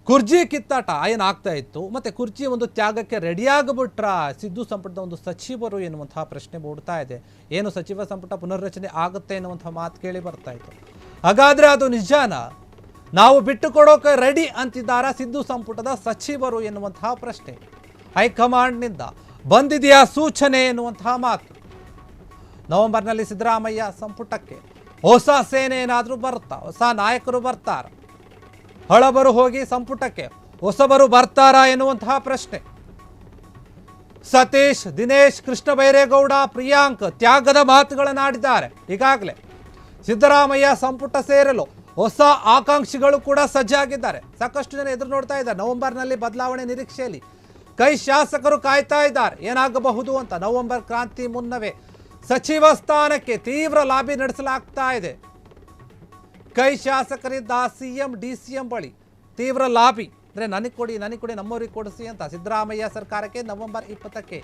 ಕುರ್ಚಿ ಕಿತ್ತಾಟ ಏನಾಗ್ತಾ ಇತ್ತು ಮತ್ತು ಕುರ್ಚಿ ಒಂದು ತ್ಯಾಗಕ್ಕೆ ರೆಡಿಯಾಗಿಬಿಟ್ರ ಸಿದ್ದು ಸಂಪುಟದ ಒಂದು ಸಚಿವರು ಎನ್ನುವಂತಹ ಪ್ರಶ್ನೆ ಮೂಡ್ತಾ ಇದೆ. ಏನು ಸಚಿವ ಸಂಪುಟ ಪುನರ್ರಚನೆ ಆಗುತ್ತೆ ಎನ್ನುವಂಥ ಮಾತು ಕೇಳಿ ಬರ್ತಾ ಇತ್ತು. ಹಾಗಾದರೆ ಅದು ನಿಜಾನ? ನಾವು ಬಿಟ್ಟು ಕೊಡೋಕೆ ರೆಡಿ ಅಂತಿದ್ದಾರಾ ಸಿದ್ದು ಸಂಪುಟದ ಸಚಿವರು ಎನ್ನುವಂತಹ ಪ್ರಶ್ನೆ ಹೈಕಮಾಂಡ್ನಿಂದ ಬಂದಿದೆಯಾ ಸೂಚನೆ ಎನ್ನುವಂತಹ ಮಾತು. ನವೆಂಬರ್ನಲ್ಲಿ ಸಿದ್ದರಾಮಯ್ಯ ಸಂಪುಟಕ್ಕೆ ಹೊಸ ಸೇನೆ ಏನಾದರೂ ಬರುತ್ತಾ? ಹೊಸ ನಾಯಕರು ಬರ್ತಾರ? ಹಳಬರು ಹೋಗಿ ಸಂಪುಟಕ್ಕೆ ಹೊಸಬರು ಬರ್ತಾರಾ ಎನ್ನುವಂತಹ ಪ್ರಶ್ನೆ. ಸತೀಶ್, ದಿನೇಶ್, ಕೃಷ್ಣ ಬೈರೇಗೌಡ, ಪ್ರಿಯಾಂಕ್ ತ್ಯಾಗದ ಮಾತುಗಳನ್ನಾಡಿದ್ದಾರೆ. ಈಗಾಗಲೇ ಸಿದ್ದರಾಮಯ್ಯ ಸಂಪುಟ ಸೇರಲು ಹೊಸ ಆಕಾಂಕ್ಷಿಗಳು ಕೂಡ ಸಜ್ಜಾಗಿದ್ದಾರೆ. ಸಾಕಷ್ಟು ಜನ ಎದುರು ನೋಡ್ತಾ ಇದ್ದಾರೆ. ನವೆಂಬರ್ನಲ್ಲಿ ಬದಲಾವಣೆ ನಿರೀಕ್ಷೆಯಲ್ಲಿ ಕೈ ಶಾಸಕರು ಕಾಯ್ತಾ ಇದ್ದಾರೆ ಏನಾಗಬಹುದು ಅಂತ. ನವೆಂಬರ್ ಕ್ರಾಂತಿ ಮುನ್ನವೇ ಸಚಿವ ಸ್ಥಾನಕ್ಕೆ ತೀವ್ರ ಲಾಬಿ ನಡೆಸಲಾಗ್ತಾ ಇದೆ. ಕೈ ಶಾಸಕರಿದ್ದ ಸಿಎಂ ಡಿಸಿಎಂ ಬಳಿ ತೀವ್ರ ಲಾಬಿ, ಅಂದರೆ ನನಗೆ ಕೊಡಿ ನಮ್ಮವ್ರಿಗೆ ಕೊಡಿಸಿ ಅಂತ. ಸಿದ್ದರಾಮಯ್ಯ ಸರ್ಕಾರಕ್ಕೆ ನವೆಂಬರ್ 20ಕ್ಕೆ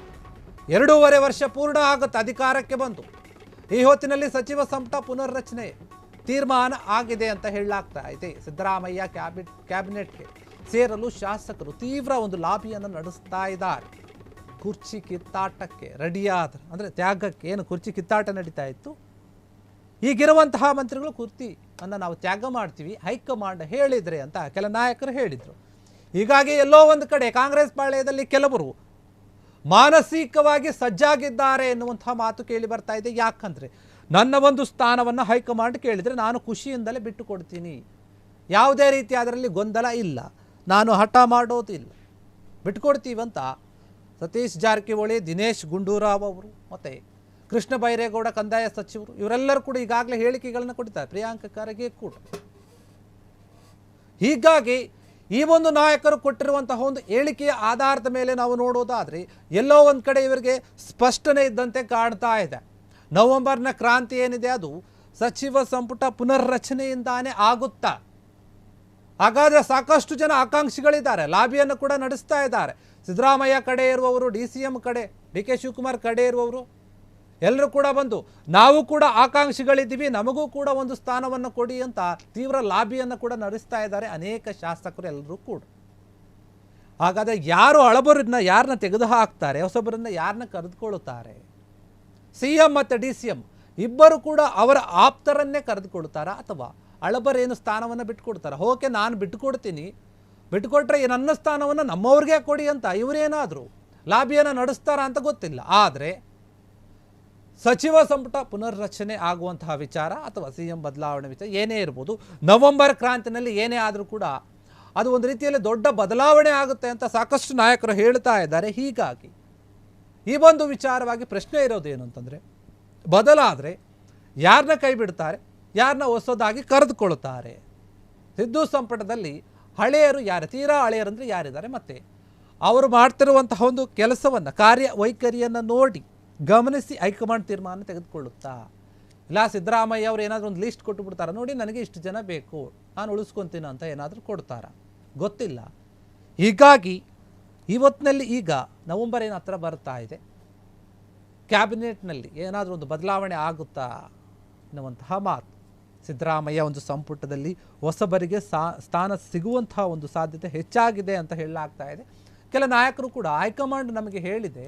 2.5 ವರ್ಷ ಪೂರ್ಣ ಆಗುತ್ತೆ ಅಧಿಕಾರಕ್ಕೆ ಬಂದು. ಈ ಹೊತ್ತಿನಲ್ಲಿ ಸಚಿವ ಸಂಪುಟ ಪುನರ್ರಚನೆ ತೀರ್ಮಾನ ಆಗಿದೆ ಅಂತ ಹೇಳಲಾಗ್ತಾ ಇದೆ. ಸಿದ್ದರಾಮಯ್ಯ ಕ್ಯಾಬಿನೆಟ್ಗೆ ಸೇರಲು ಶಾಸಕರು ತೀವ್ರ ಒಂದು ಲಾಬಿಯನ್ನು ನಡೆಸ್ತಾ ಇದ್ದಾರೆ. ಕುರ್ಚಿ ಕಿತ್ತಾಟಕ್ಕೆ ರೆಡಿಯಾದ, ಅಂದರೆ ತ್ಯಾಗಕ್ಕೆ ಏನು ಕುರ್ಚಿ ಕಿತ್ತಾಟ ನಡೀತಾ ಇತ್ತು, ಈಗಿರುವಂತಹ ಮಂತ್ರಿಗಳು ಕುರ್ಚಿ ಅನ್ನು ನಾವು ತ್ಯಾಗ ಮಾಡ್ತೀವಿ ಹೈಕಮಾಂಡ್ ಹೇಳಿದರೆ ಅಂತ ಕೆಲ ನಾಯಕರು ಹೇಳಿದರು. ಹೀಗಾಗಿ ಎಲ್ಲೋ ಒಂದು ಕಡೆ ಕಾಂಗ್ರೆಸ್ ಪಾಳ್ಯದಲ್ಲಿ ಕೆಲವರು ಮಾನಸಿಕವಾಗಿ ಸಜ್ಜಾಗಿದ್ದಾರೆ ಎನ್ನುವಂತಹ ಮಾತು ಕೇಳಿ ಬರ್ತಾ ಇದೆ. ಯಾಕಂದರೆ ನನ್ನ ಒಂದು ಸ್ಥಾನವನ್ನು ಹೈಕಮಾಂಡ್ ಕೇಳಿದರೆ ನಾನು ಖುಷಿಯಿಂದಲೇ ಬಿಟ್ಟು ಕೊಡ್ತೀನಿ, ಯಾವುದೇ ರೀತಿ ಅದರಲ್ಲಿ ಗೊಂದಲ ಇಲ್ಲ, ನಾನು ಹಠ ಮಾಡೋದಿಲ್ಲ, ಬಿಟ್ಟುಕೊಡ್ತೀವಂತ ಸತೀಶ್ ಜಾರಕಿಹೊಳಿ, ದಿನೇಶ್ ಗುಂಡೂರಾವ್ ಅವರು ಮತ್ತು ಕೃಷ್ಣ ಬೈರೇಗೌಡ ಕಂದಾಯ ಸಚಿವರು ಇವರೆಲ್ಲರೂ ಕೂಡ ಈಗಾಗಲೇ ಹೇಳಿಕೆಗಳನ್ನು ಕೊಟ್ಟಿದ್ದಾರೆ. ಪ್ರಿಯಾಂಕ ಖರ್ಗೆ ಕೂಡ. ಹೀಗಾಗಿ ಈ ಒಂದು ನಾಯಕರು ಕೊಟ್ಟಿರುವಂತಹ ಒಂದು ಹೇಳಿಕೆಯ ಆಧಾರದ ಮೇಲೆ ನಾವು ನೋಡೋದಾದರೆ ಎಲ್ಲೋ ಒಂದು ಕಡೆ ಇವರಿಗೆ ಸ್ಪಷ್ಟನೆ ಇದ್ದಂತೆ ಕಾಣ್ತಾ ಇದೆ. ನವೆಂಬರ್ನ ಕ್ರಾಂತಿ ಏನಿದೆ ಅದು ಸಚಿವ ಸಂಪುಟ ಪುನರ್ರಚನೆಯಿಂದಾನೇ ಆಗುತ್ತಾ? ಹಾಗಾದರೆ ಸಾಕಷ್ಟು ಜನ ಆಕಾಂಕ್ಷಿಗಳಿದ್ದಾರೆ, ಲಾಬಿಯನ್ನು ಕೂಡ ನಡೆಸ್ತಾ ಇದ್ದಾರೆ. ಸಿದ್ದರಾಮಯ್ಯ ಕಡೆ ಇರುವವರು, DCM ಕಡೆ DK ಶಿವಕುಮಾರ್ ಕಡೆ ಇರುವವರು ಎಲ್ಲರೂ ಕೂಡ ಬಂದು ನಾವು ಕೂಡ ಆಕಾಂಕ್ಷಿಗಳಿದ್ದೀವಿ, ನಮಗೂ ಕೂಡ ಒಂದು ಸ್ಥಾನವನ್ನು ಕೊಡಿ ಅಂತ ತೀವ್ರ ಲಾಬಿಯನ್ನು ಕೂಡ ನಡೆಸ್ತಾ ಇದ್ದಾರೆ ಅನೇಕ ಶಾಸಕರು ಎಲ್ಲರೂ ಕೂಡ. ಹಾಗಾದರೆ ಯಾರು ಹಳಬರನ್ನ ಯಾರನ್ನ ತೆಗೆದು ಹಾಕ್ತಾರೆ, ಹೊಸಬರನ್ನ ಯಾರನ್ನ ಕರೆದುಕೊಳ್ಳುತ್ತಾರೆ? CM ಮತ್ತು DCM ಇಬ್ಬರು ಕೂಡ ಅವರ ಆಪ್ತರನ್ನೇ ಕರೆದುಕೊಳ್ತಾರಾ ಅಥವಾ ಹಳಬರೇನು ಸ್ಥಾನವನ್ನು ಬಿಟ್ಟುಕೊಡ್ತಾರೆ? ಓಕೆ, ನಾನು ಬಿಟ್ಟುಕೊಡ್ತೀನಿ, ಬಿಟ್ಟುಕೊಟ್ರೆ ನನ್ನ ಸ್ಥಾನವನ್ನು ನಮ್ಮವ್ರಿಗೆ ಕೊಡಿ ಅಂತ ಇವರೇನಾದರೂ ಲಾಬಿಯನ್ನು ನಡೆಸ್ತಾರಾ ಅಂತ ಗೊತ್ತಿಲ್ಲ. ಆದರೆ ಸಚಿವ ಸಂಪುಟ ಪುನರ್ರಚನೆ ಆಗುವಂತಹ ವಿಚಾರ ಅಥವಾ CM ಬದಲಾವಣೆ ವಿಚಾರ ಏನೇ ಇರ್ಬೋದು, ನವೆಂಬರ್ ಕ್ರಾಂತಿನಲ್ಲಿ ಏನೇ ಆದರೂ ಕೂಡ ಅದು ಒಂದು ರೀತಿಯಲ್ಲಿ ದೊಡ್ಡ ಬದಲಾವಣೆ ಆಗುತ್ತೆ ಅಂತ ಸಾಕಷ್ಟು ನಾಯಕರು ಹೇಳ್ತಾ ಇದ್ದಾರೆ. ಹೀಗಾಗಿ ಈ ಒಂದು ವಿಚಾರವಾಗಿ ಪ್ರಶ್ನೆ ಇರೋದೇನು ಅಂತಂದರೆ, ಬದಲಾದರೆ ಯಾರನ್ನ ಕೈ ಬಿಡ್ತಾರೆ, ಯಾರನ್ನ ಹೊಸದಾಗಿ ಕರೆದುಕೊಳ್ಳುತ್ತಾರೆ? ಸಿದ್ದು ಸಂಪುಟದಲ್ಲಿ ಹಳೆಯರು ಯಾರು, ತೀರಾ ಹಳೆಯರಂದರೆ ಯಾರಿದ್ದಾರೆ, ಮತ್ತು ಅವರು ಮಾಡ್ತಿರುವಂತಹ ಒಂದು ಕೆಲಸವನ್ನು ಕಾರ್ಯವೈಖರಿಯನ್ನು ನೋಡಿ ಗಮನಿಸಿ ಹೈಕಮಾಂಡ್ ತೀರ್ಮಾನ ತೆಗೆದುಕೊಳ್ಳುತ್ತಾ? ಇಲ್ಲ ಸಿದ್ದರಾಮಯ್ಯ ಅವರು ಏನಾದರೂ ಒಂದು ಲಿಸ್ಟ್ ಕೊಟ್ಟು ಬಿಡ್ತಾರೆ, ನೋಡಿ ನನಗೆ ಇಷ್ಟು ಜನ ಬೇಕು ನಾನು ಉಳಿಸ್ಕೊತೀನಿ ಅಂತ ಏನಾದರೂ ಕೊಡ್ತಾರಾ? ಗೊತ್ತಿಲ್ಲ. ಹೀಗಾಗಿ ಇವತ್ತಿನಲ್ಲಿ ಈಗ ನವೆಂಬರ್ ಏನು ಹತ್ರ ಬರ್ತಾ ಇದೆ, ಕ್ಯಾಬಿನೆಟ್ನಲ್ಲಿ ಏನಾದರೂ ಒಂದು ಬದಲಾವಣೆ ಆಗುತ್ತಾ ಎನ್ನುವಂತಹ ಮಾತು. ಸಿದ್ದರಾಮಯ್ಯ ಒಂದು ಸಂಪುಟದಲ್ಲಿ ಹೊಸಬರಿಗೆ ಸ್ಥಾನ ಸಿಗುವಂತಹ ಒಂದು ಸಾಧ್ಯತೆ ಹೆಚ್ಚಾಗಿದೆ ಅಂತ ಹೇಳಲಾಗ್ತಾ ಇದೆ. ಕೆಲ ನಾಯಕರು ಕೂಡ ಹೈಕಮಾಂಡ್ ನಮಗೆ ಹೇಳಿದೆ,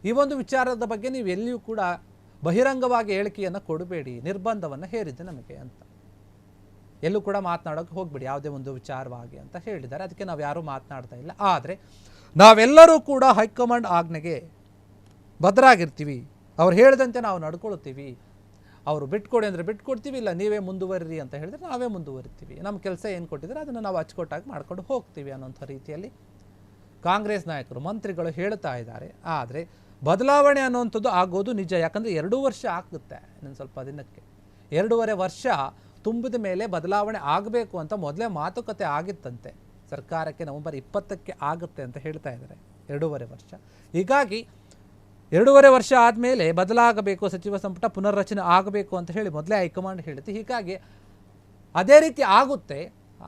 ಈ ಒಂದು ವಿಚಾರದ ಬಗ್ಗೆ ನೀವು ಎಲ್ಲಿಯೂ ಕೂಡ ಬಹಿರಂಗವಾಗಿ ಹೇಳಿಕೆಯನ್ನು ಕೊಡಬೇಡಿ, ನಿರ್ಬಂಧವನ್ನು ಹೇರಿದೆ ನಮಗೆ ಅಂತ, ಎಲ್ಲೂ ಕೂಡ ಮಾತನಾಡೋಕೆ ಹೋಗ್ಬೇಡಿ ಯಾವುದೇ ಒಂದು ವಿಚಾರವಾಗಿ ಅಂತ ಹೇಳಿದ್ದಾರೆ. ಅದಕ್ಕೆ ನಾವು ಯಾರೂ ಮಾತನಾಡ್ತಾ ಇಲ್ಲ. ಆದರೆ ನಾವೆಲ್ಲರೂ ಕೂಡ ಹೈಕಮಾಂಡ್ ಆಜ್ಞೆಗೆ ಬದ್ಧರಾಗಿರ್ತೀವಿ, ಅವ್ರು ಹೇಳಿದಂತೆ ನಾವು ನಡ್ಕೊಳ್ತೀವಿ. ಅವರು ಬಿಟ್ಕೊಡಿ ಅಂದರೆ ಬಿಟ್ಕೊಡ್ತೀವಿ, ಇಲ್ಲ ನೀವೇ ಮುಂದುವರಿರಿ ಅಂತ ಹೇಳಿದ್ರೆ ನಾವೇ ಮುಂದುವರಿತೀವಿ, ನಮ್ಮ ಕೆಲಸ ಏನು ಕೊಟ್ಟಿದ್ದಾರೆ ಅದನ್ನು ನಾವು ಅಚ್ಚುಕಟ್ಟಾಗಿ ಮಾಡ್ಕೊಂಡು ಹೋಗ್ತೀವಿ ಅನ್ನೋಂಥ ರೀತಿಯಲ್ಲಿ ಕಾಂಗ್ರೆಸ್ ನಾಯಕರು ಮಂತ್ರಿಗಳು ಹೇಳ್ತಾ ಇದ್ದಾರೆ. ಆದರೆ ಬದಲಾವಣೆ ಅನ್ನುವಂಥದ್ದು ಆಗೋದು ನಿಜ. ಯಾಕಂದರೆ 2 ವರ್ಷ ಆಗುತ್ತೆ ಇನ್ನೊಂದು ಸ್ವಲ್ಪ ದಿನಕ್ಕೆ. 2.5 ವರ್ಷ ತುಂಬಿದ ಮೇಲೆ ಬದಲಾವಣೆ ಆಗಬೇಕು ಅಂತ ಮೊದಲೇ ಮಾತುಕತೆ ಆಗಿತ್ತಂತೆ. ಸರ್ಕಾರಕ್ಕೆ ನವೆಂಬರ್ 20ಕ್ಕೆ ಆಗುತ್ತೆ ಅಂತ ಹೇಳ್ತಾ ಇದ್ದಾರೆ. 2.5 ವರ್ಷ. ಹೀಗಾಗಿ 2.5 ವರ್ಷ ಆದಮೇಲೆ ಬದಲಾಗಬೇಕು, ಸಚಿವ ಸಂಪುಟ ಪುನರ್ರಚನೆ ಆಗಬೇಕು ಅಂತ ಹೇಳಿ ಮೊದಲೇ ಹೈಕಮಾಂಡ್ ಹೇಳುತ್ತೆ. ಹೀಗಾಗಿ ಅದೇ ರೀತಿ ಆಗುತ್ತೆ.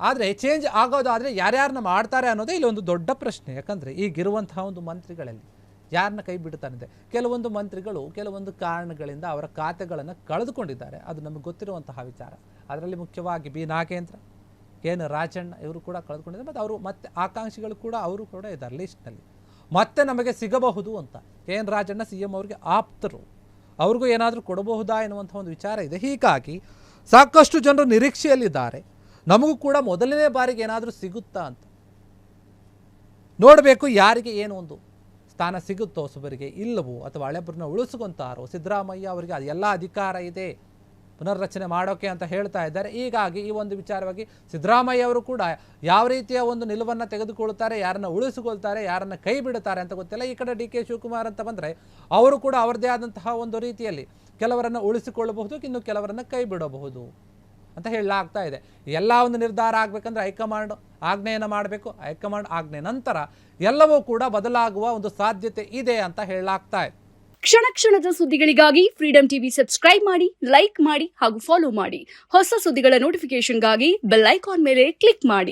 ಆದರೆ ಚೇಂಜ್ ಆಗೋದಾದರೆ ಯಾರ್ಯಾರನ್ನ ಮಾಡ್ತಾರೆ ಅನ್ನೋದೇ ಇಲ್ಲಿ ಒಂದು ದೊಡ್ಡ ಪ್ರಶ್ನೆ. ಯಾಕಂದರೆ ಈಗಿರುವಂತಹ ಒಂದು ಮಂತ್ರಿಗಳಲ್ಲಿ ಯಾರನ್ನ ಕೈ ಬಿಡ್ತಾನಿದೆ, ಕೆಲವೊಂದು ಮಂತ್ರಿಗಳು ಕೆಲವೊಂದು ಕಾರಣಗಳಿಂದ ಅವರ ಖಾತೆಗಳನ್ನು ಕಳೆದುಕೊಂಡಿದ್ದಾರೆ, ಅದು ನಮಗೆ ಗೊತ್ತಿರುವಂತಹ ವಿಚಾರ. ಅದರಲ್ಲಿ ಮುಖ್ಯವಾಗಿ ಬಿ ನಾಗೇಂದ್ರ, KN ರಾಜಣ್ಣ ಇವರು ಕೂಡ ಕಳೆದುಕೊಂಡಿದ್ದಾರೆ. ಮತ್ತು ಅವರು ಮತ್ತೆ ಆಕಾಂಕ್ಷಿಗಳು ಕೂಡ ಅವರು ಕೂಡ ಇದ್ದಾರೆ ಲಿಸ್ಟ್ನಲ್ಲಿ. ಮತ್ತೆ ನಮಗೆ ಸಿಗಬಹುದು ಅಂತ KN ರಾಜಣ್ಣ CM ಅವರಿಗೆ ಆಪ್ತರು, ಅವ್ರಿಗೂ ಏನಾದರೂ ಕೊಡಬಹುದಾ ಎನ್ನುವಂಥ ಒಂದು ವಿಚಾರ ಇದೆ. ಹೀಗಾಗಿ ಸಾಕಷ್ಟು ಜನರು ನಿರೀಕ್ಷೆಯಲ್ಲಿದ್ದಾರೆ, ನಮಗೂ ಕೂಡ ಮೊದಲನೇ ಬಾರಿಗೆ ಏನಾದರೂ ಸಿಗುತ್ತಾ ಅಂತ. ನೋಡಬೇಕು ಯಾರಿಗೆ ಏನು ಒಂದು ಸ್ಥಾನ ಸಿಗುತ್ತೋ, ಹೊಸಬರಿಗೆ ಇಲ್ಲವೋ, ಅಥವಾ ಹಳೆಬರನ್ನ ಉಳಿಸ್ಕೊಂತಾರೋ. ಸಿದ್ದರಾಮಯ್ಯ ಅವರಿಗೆ ಅದೆಲ್ಲ ಅಧಿಕಾರ ಇದೆ ಪುನರ್ರಚನೆ ಮಾಡೋಕೆ ಅಂತ ಹೇಳ್ತಾ ಇದ್ದಾರೆ. ಹೀಗಾಗಿ ಈ ಒಂದು ವಿಚಾರವಾಗಿ ಸಿದ್ದರಾಮಯ್ಯ ಅವರು ಕೂಡ ಯಾವ ರೀತಿಯ ಒಂದು ನಿಲುವನ್ನು ತೆಗೆದುಕೊಳ್ತಾರೆ, ಯಾರನ್ನ ಉಳಿಸಿಕೊಳ್ತಾರೆ, ಯಾರನ್ನ ಕೈ ಬಿಡುತ್ತಾರೆ ಅಂತ ಗೊತ್ತಿಲ್ಲ. ಈ ಕಡೆ DK ಶಿವಕುಮಾರ್ ಅಂತ ಬಂದರೆ ಅವರು ಕೂಡ ಅವರದೇ ಆದಂತಹ ಒಂದು ರೀತಿಯಲ್ಲಿ ಕೆಲವರನ್ನು ಉಳಿಸಿಕೊಳ್ಳಬಹುದು, ಇನ್ನು ಕೆಲವರನ್ನು ಕೈ ಬಿಡಬಹುದು ಅಂತ ಹೇಳಲಾಗ್ತಾ ಇದೆ. ಎಲ್ಲ ಒಂದು ನಿರ್ಧಾರ ಆಗಬೇಕಂದ್ರೆ ಹೈಕಮಾಂಡ್ ಆಜ್ಞೆಯನ್ನು ಮಾಡಬೇಕು. ಹೈಕಮಾಂಡ್ ಆಜ್ಞೆ ನಂತರ ಎಲ್ಲವೂ ಕೂಡ ಬದಲಾಗುವ ಒಂದು ಸಾಧ್ಯತೆ ಇದೆ ಅಂತ ಹೇಳಲಾಗ್ತಾ ಇದೆ. ಕ್ಷಣ ಕ್ಷಣದ ಸುದ್ದಿಗಳಿಗಾಗಿ ಫ್ರೀಡಂ ಟಿವಿ ಸಬ್ಸ್ಕ್ರೈಬ್ ಮಾಡಿ, ಲೈಕ್ ಮಾಡಿ ಹಾಗೂ ಫಾಲೋ ಮಾಡಿ. ಹೊಸ ಸುದ್ದಿಗಳ ನೋಟಿಫಿಕೇಶನ್ಗಾಗಿ ಬೆಲ್ ಐಕಾನ್ ಮೇಲೆ ಕ್ಲಿಕ್ ಮಾಡಿ.